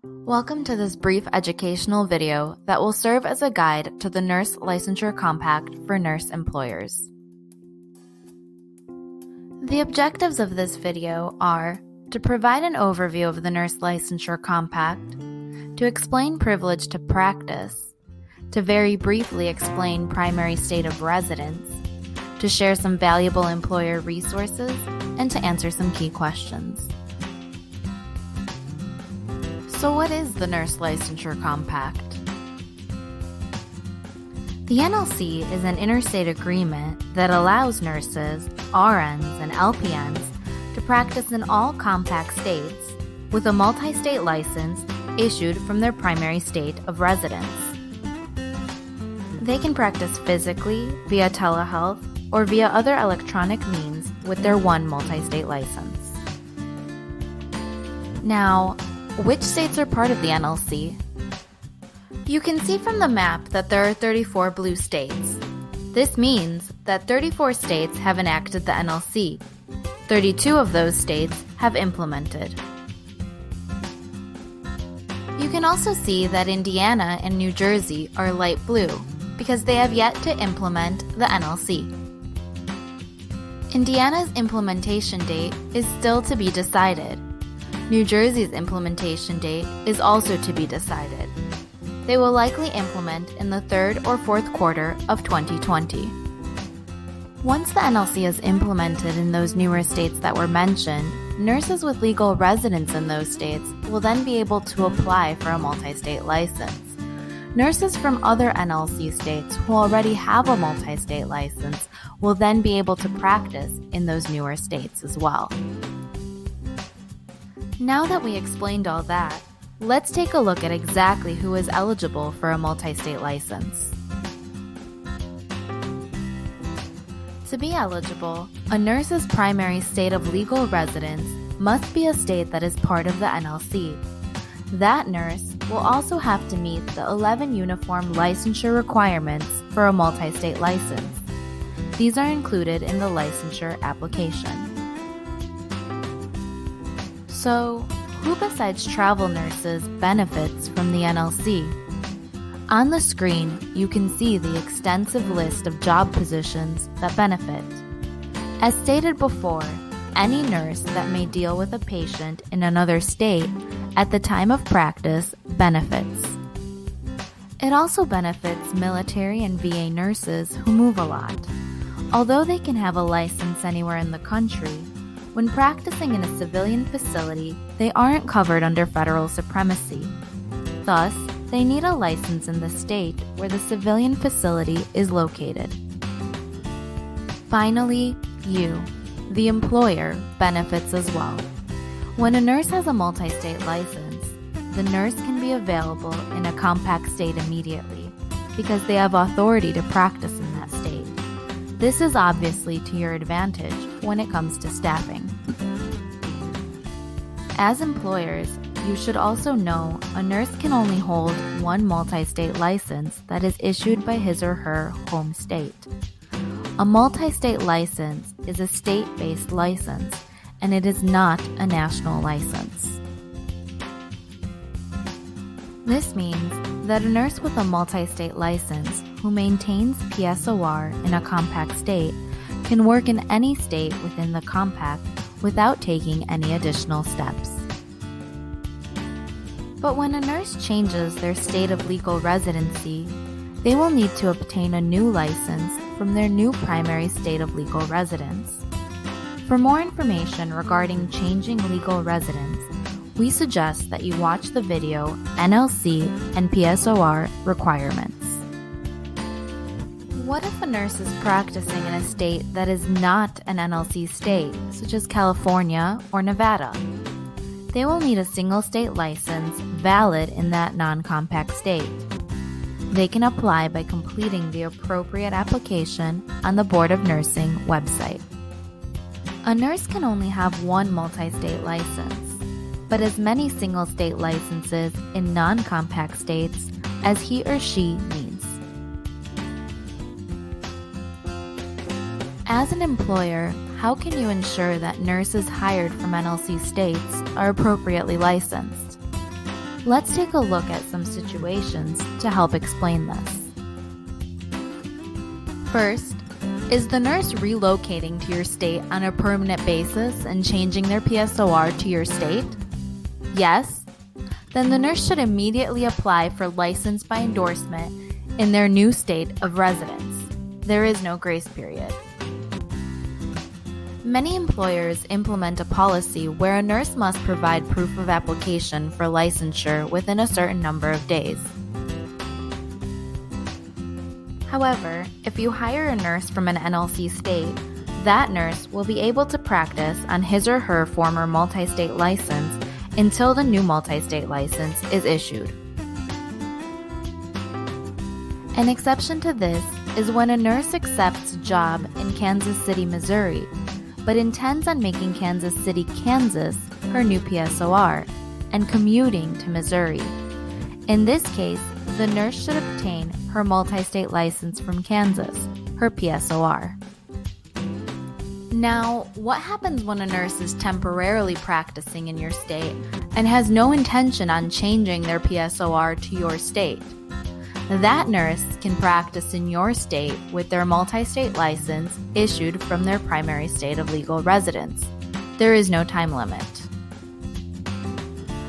Welcome to this brief educational video that will serve as a guide to the Nurse Licensure Compact for nurse employers. The objectives of this video are to provide an overview of the Nurse Licensure Compact, to explain privilege to practice, to very briefly explain primary state of residence, to share some valuable employer resources, and to answer some key questions. So what is the Nurse Licensure Compact? The NLC is an interstate agreement that allows nurses, RNs, and LPNs to practice in all compact states with a multi-state license issued from their primary state of residence. They can practice physically, via telehealth, or via other electronic means with their one multi-state license. Now, which states are part of the NLC? You can see from the map that there are 34 blue states. This means that 34 states have enacted the NLC. 32 of those states have implemented. You can also see that Indiana and New Jersey are light blue because they have yet to implement the NLC. Indiana's implementation date is still to be decided. New Jersey's implementation date is also to be decided. They will likely implement in the third or fourth quarter of 2020. Once the NLC is implemented in those newer states that were mentioned, nurses with legal residence in those states will then be able to apply for a multi-state license. Nurses from other NLC states who already have a multi-state license will then be able to practice in those newer states as well. Now that we explained all that, let's take a look at exactly who is eligible for a multi-state license. To be eligible, a nurse's primary state of legal residence must be a state that is part of the NLC. That nurse will also have to meet the 11 uniform licensure requirements for a multi-state license. These are included in the licensure application. So, who besides travel nurses benefits from the NLC? On the screen, you can see the extensive list of job positions that benefit. As stated before, any nurse that may deal with a patient in another state at the time of practice benefits. It also benefits military and VA nurses who move a lot. Although they can have a license anywhere in the country, when practicing in a civilian facility, they aren't covered under federal supremacy. Thus, they need a license in the state where the civilian facility is located. Finally, you, the employer, benefits as well. When a nurse has a multi-state license, the nurse can be available in a compact state immediately because they have authority to practice in that state. This is obviously to your advantage when it comes to staffing. As employers, you should also know a nurse can only hold one multi-state license that is issued by his or her home state. A multi-state license is a state-based license, and it is not a national license. This means that a nurse with a multi-state license who maintains PSOR in a compact state can work in any state within the compact without taking any additional steps. But when a nurse changes their state of legal residency, they will need to obtain a new license from their new primary state of legal residence. For more information regarding changing legal residence, we suggest that you watch the video NLC and PSOR Requirements. What if a nurse is practicing in a state that is not an NLC state, such as California or Nevada? They will need a single state license valid in that non-compact state. They can apply by completing the appropriate application on the Board of Nursing website. A nurse can only have one multi-state license, but as many single state licenses in non-compact states as he or she needs. As an employer, how can you ensure that nurses hired from NLC states are appropriately licensed? Let's take a look at some situations to help explain this. First, is the nurse relocating to your state on a permanent basis and changing their PSOR to your state? Yes? Then the nurse should immediately apply for license by endorsement in their new state of residence. There is no grace period. Many employers implement a policy where a nurse must provide proof of application for licensure within a certain number of days. However, if you hire a nurse from an NLC state, that nurse will be able to practice on his or her former multi-state license until the new multi-state license is issued. An exception to this is when a nurse accepts a job in Kansas City, Missouri, but intends on making Kansas City, Kansas her new PSOR and commuting to Missouri. In this case, the nurse should obtain her multi-state license from Kansas, her PSOR. Now, what happens when a nurse is temporarily practicing in your state and has no intention on changing their PSOR to your state? That nurse can practice in your state with their multi-state license issued from their primary state of legal residence. There is no time limit.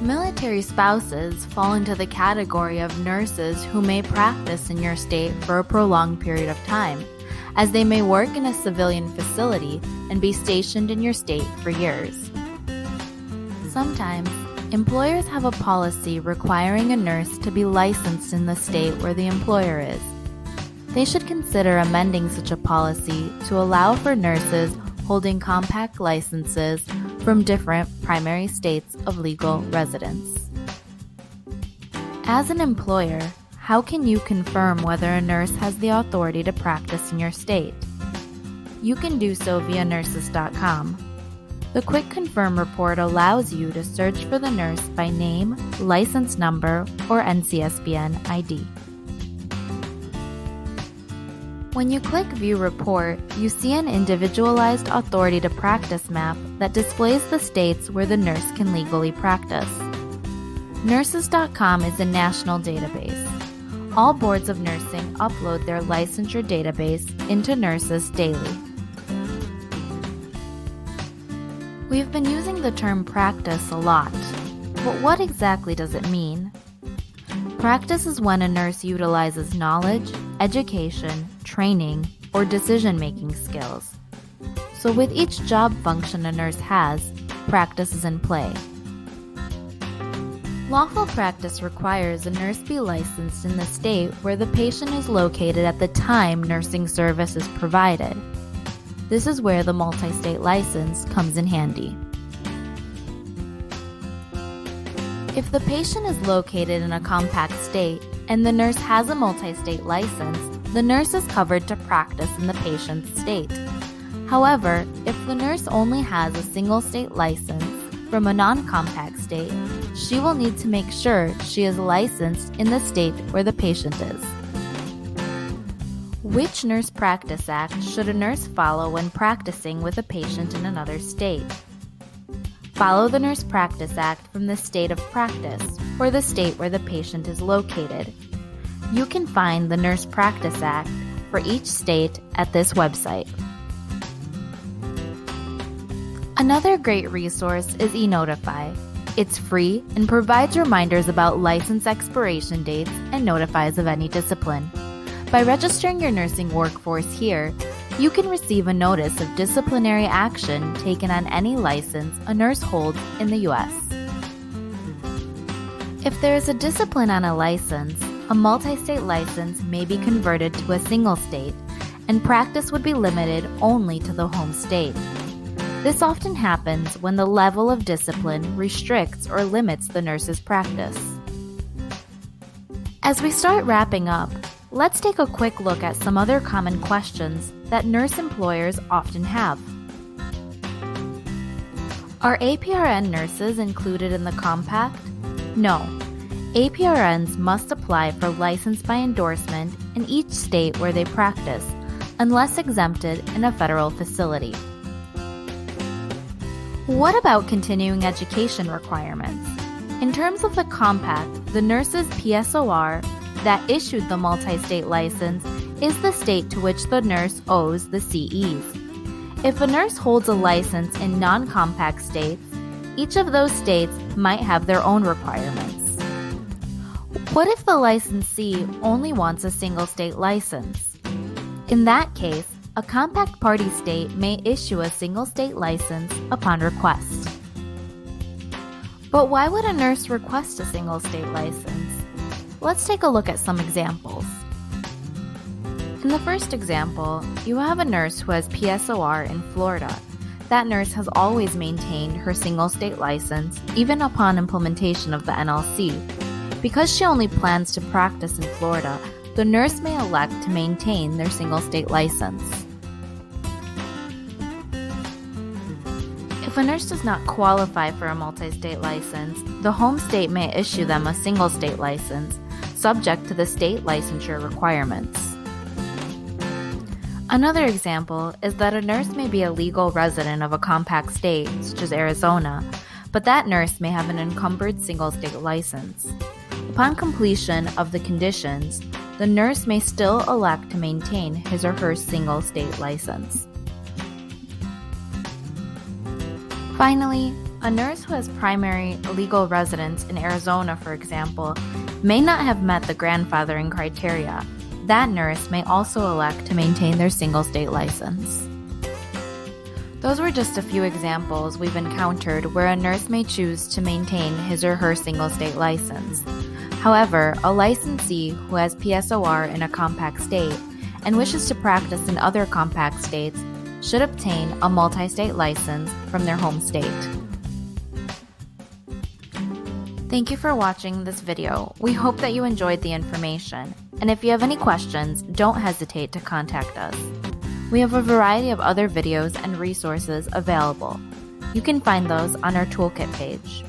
Military spouses fall into the category of nurses who may practice in your state for a prolonged period of time, as they may work in a civilian facility and be stationed in your state for years. Sometimes, employers have a policy requiring a nurse to be licensed in the state where the employer is. They should consider amending such a policy to allow for nurses holding compact licenses from different primary states of legal residence. As an employer, how can you confirm whether a nurse has the authority to practice in your state? You can do so via nurses.com. The Quick Confirm report allows you to search for the nurse by name, license number, or NCSBN ID. When you click View Report, you see an individualized authority to practice map that displays the states where the nurse can legally practice. Nurses.com is a national database. All boards of nursing upload their licensure database into Nurses daily. We've been using the term practice a lot, but what exactly does it mean? Practice is when a nurse utilizes knowledge, education, training, or decision-making skills. So with each job function a nurse has, practice is in play. Lawful practice requires a nurse be licensed in the state where the patient is located at the time nursing service is provided. This is where the multi-state license comes in handy. If the patient is located in a compact state and the nurse has a multi-state license, the nurse is covered to practice in the patient's state. However, if the nurse only has a single state license from a non-compact state, she will need to make sure she is licensed in the state where the patient is. Which Nurse Practice Act should a nurse follow when practicing with a patient in another state? Follow the Nurse Practice Act from the state of practice or the state where the patient is located. You can find the Nurse Practice Act for each state at this website. Another great resource is eNotify. It's free and provides reminders about license expiration dates and notifies of any discipline. By registering your nursing workforce here, you can receive a notice of disciplinary action taken on any license a nurse holds in the U.S. If there is a discipline on a license, a multi-state license may be converted to a single state, and practice would be limited only to the home state. This often happens when the level of discipline restricts or limits the nurse's practice. As we start wrapping up, let's take a quick look at some other common questions that nurse employers often have. Are APRN nurses included in the compact? No. APRNs must apply for license by endorsement in each state where they practice, unless exempted in a federal facility. What about continuing education requirements? In terms of the compact, the nurse's PSOR that issued the multi-state license is the state to which the nurse owes the CEs. If a nurse holds a license in non-compact states, each of those states might have their own requirements. What if the licensee only wants a single state license? In that case, a compact party state may issue a single state license upon request. But why would a nurse request a single state license? Let's take a look at some examples. In the first example, you have a nurse who has PSOR in Florida. That nurse has always maintained her single state license even upon implementation of the NLC. Because she only plans to practice in Florida, the nurse may elect to maintain their single state license. If a nurse does not qualify for a multi-state license, the home state may issue them a single state license, subject to the state licensure requirements. Another example is that a nurse may be a legal resident of a compact state, such as Arizona, but that nurse may have an encumbered single state license. Upon completion of the conditions, the nurse may still elect to maintain his or her single state license. Finally, a nurse who has primary legal residence in Arizona, for example, may not have met the grandfathering criteria. That nurse may also elect to maintain their single state license. Those were just a few examples we've encountered where a nurse may choose to maintain his or her single state license. However, a licensee who has PSOR in a compact state and wishes to practice in other compact states should obtain a multi-state license from their home state. Thank you for watching this video. We hope that you enjoyed the information. And if you have any questions, don't hesitate to contact us. We have a variety of other videos and resources available. You can find those on our toolkit page.